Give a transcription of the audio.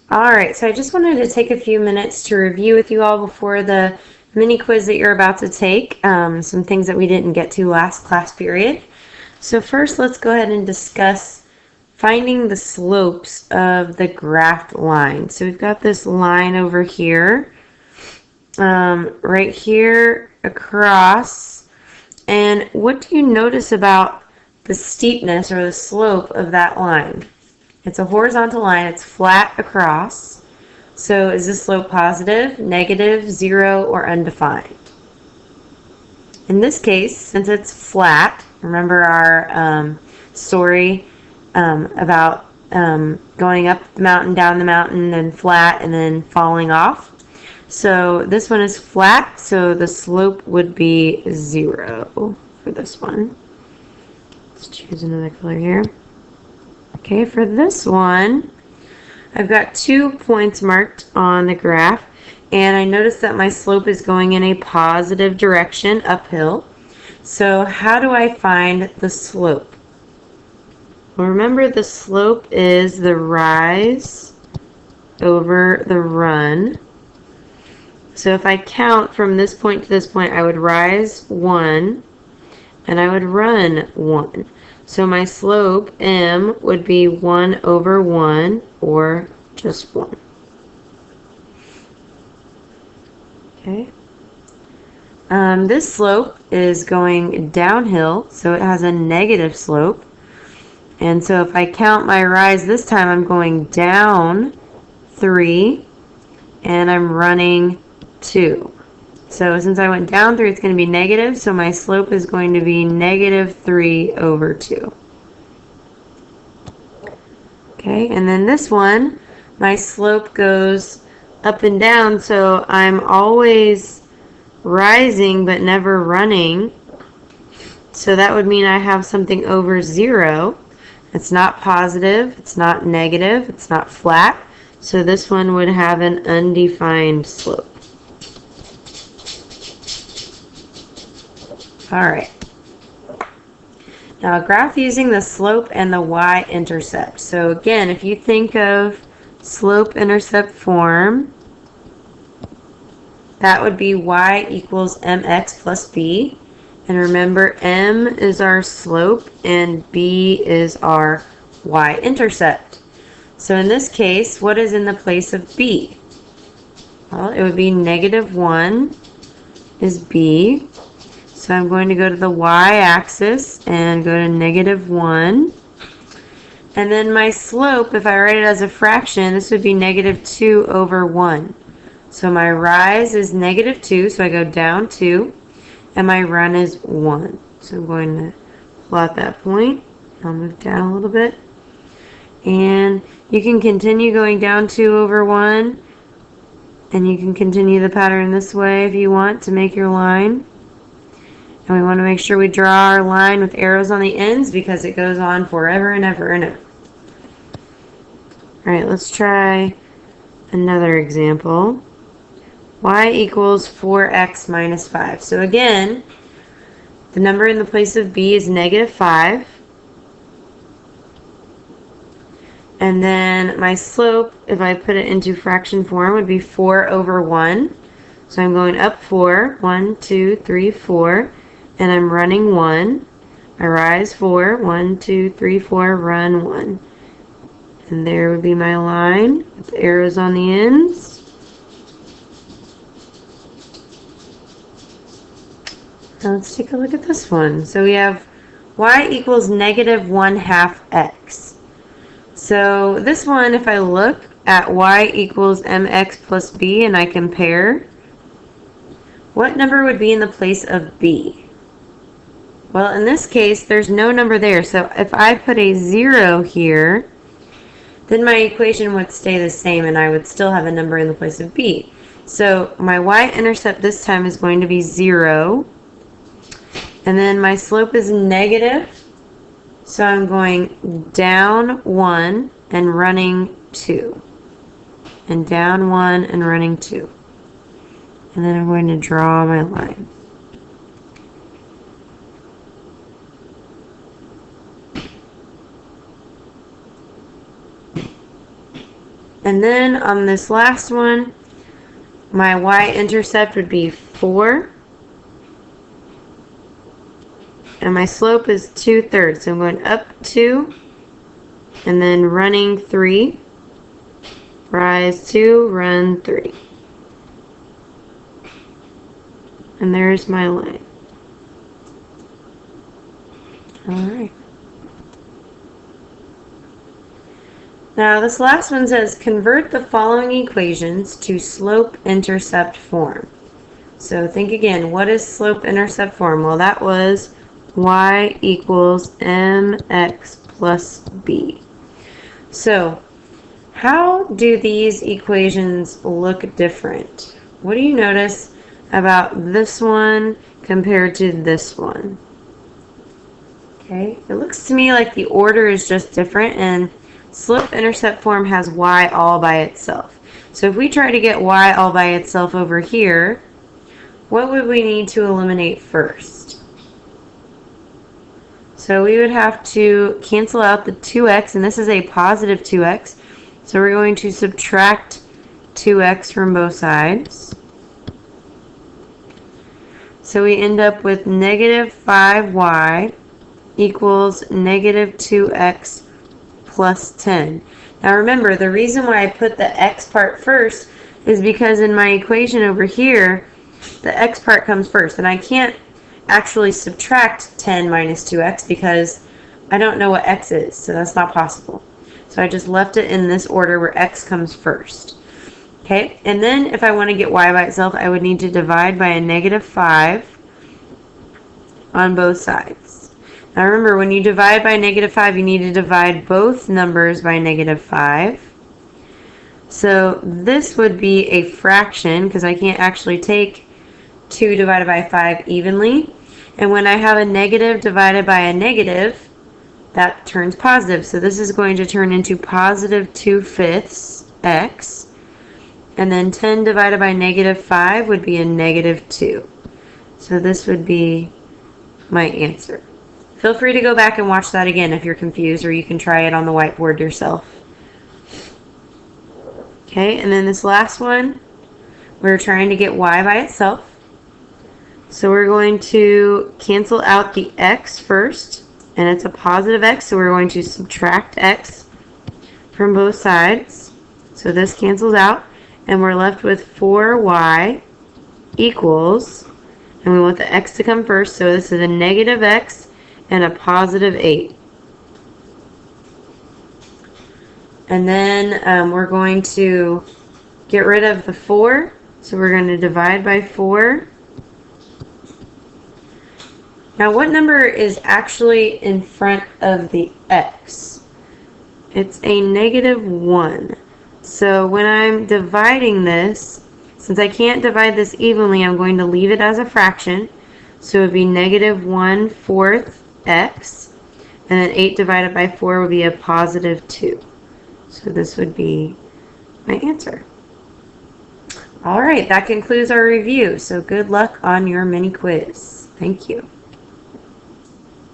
All right, so I just wanted to take a few minutes to review with you all before the mini quiz that you're about to take, some things that we didn't get to last class period. So first, let's go ahead and discuss finding the slopes of the graphed line. So we've got this line over here, right here across. And what do you notice about the steepness or the slope of that line? It's a horizontal line, it's flat across. So is this slope positive, negative, 0, or undefined? In this case, since it's flat, remember our story about going up the mountain, down the mountain, and flat, and then falling off. So this one is flat, so the slope would be 0 for this one. Let's choose another color here. Okay, for this one, I've got 2 points marked on the graph, and I notice that my slope is going in a positive direction uphill. So how do I find the slope? Well, remember the slope is the rise over the run. So if I count from this point to this point, I would rise 1 and I would run 1. So my slope, m, would be 1 over 1, or just 1. Okay. This slope is going downhill, so it has a negative slope. And so if I count my rise this time, I'm going down 3, and I'm running 2. So since I went down 3, it's going to be negative, so my slope is going to be negative 3 over 2. Okay, and then this one, my slope goes up and down, so I'm always rising but never running. So that would mean I have something over 0. It's not positive, it's not negative, it's not flat. So this one would have an undefined slope. All right. Now a graph using the slope and the y-intercept. So again, if you think of slope-intercept form, that would be y equals mx plus b. And remember, m is our slope and b is our y-intercept. So in this case, what is in the place of b? Well, it would be negative 1 is b. So I'm going to go to the y-axis and go to negative 1. And then my slope, if I write it as a fraction, this would be negative 2 over 1. So my rise is negative 2, so I go down 2. And my run is 1. So I'm going to plot that point. I'll move down a little bit. And you can continue going down 2 over 1. And you can continue the pattern this way if you want to make your line. And we want to make sure we draw our line with arrows on the ends because it goes on forever and ever and ever. Alright, let's try another example. Y equals 4x minus 5. So again, the number in the place of b is negative 5. And then my slope, if I put it into fraction form, would be 4 over 1. So I'm going up 4. 1, 2, 3, 4. And I'm running 1. I rise 4. 1, 2, 3, 4. Run 1. And there would be my line with arrows on the ends. Now let's take a look at this one. So we have y equals negative 1/2 x. So this one, if I look at y equals mx plus b and I compare, what number would be in the place of b? Well, in this case, there's no number there. So if I put a 0 here, then my equation would stay the same and I would still have a number in the place of b. So my y-intercept this time is going to be 0. And then my slope is negative. So I'm going down 1 and running 2. And down 1 and running 2. And then I'm going to draw my line. And then on this last one, my y-intercept would be 4. And my slope is 2/3. So I'm going up 2, and then running 3. Rise 2, run 3. And there's my line. Alright. Now this last one says, convert the following equations to slope-intercept form. So think again, what is slope-intercept form? Well, that was y equals mx plus b. So how do these equations look different? What do you notice about this one compared to this one? Okay, it looks to me like the order is just different, and slope-intercept form has y all by itself. So if we try to get y all by itself over here, what would we need to eliminate first? So we would have to cancel out the 2x, and this is a positive 2x. So we're going to subtract 2x from both sides. So we end up with negative 5y equals negative 2x plus 10. Now remember, the reason why I put the x part first is because in my equation over here, the x part comes first, and I can't actually subtract 10 minus 2x because I don't know what x is, so that's not possible. So I just left it in this order where x comes first. Okay, and then if I want to get y by itself, I would need to divide by a negative 5 on both sides. Now remember, when you divide by negative 5, you need to divide both numbers by negative 5. So this would be a fraction because I can't actually take 2 divided by 5 evenly. And when I have a negative divided by a negative, that turns positive. So this is going to turn into positive 2/5 x. And then 10 divided by negative 5 would be a negative 2. So this would be my answer. Feel free to go back and watch that again if you're confused, or you can try it on the whiteboard yourself. Okay, and then this last one, we're trying to get y by itself. So we're going to cancel out the x first, and it's a positive x, so we're going to subtract x from both sides. So this cancels out, and we're left with 4y equals, and we want the x to come first, so this is a negative x and a positive 8. And then we're going to get rid of the 4, so we're going to divide by 4. Now what number is actually in front of the x? It's a negative 1. So when I'm dividing this, since I can't divide this evenly, I'm going to leave it as a fraction. So it would be negative 1/4 x. And then 8 divided by 4 would be a positive 2. So this would be my answer. All right, that concludes our review. So good luck on your mini quiz. Thank you.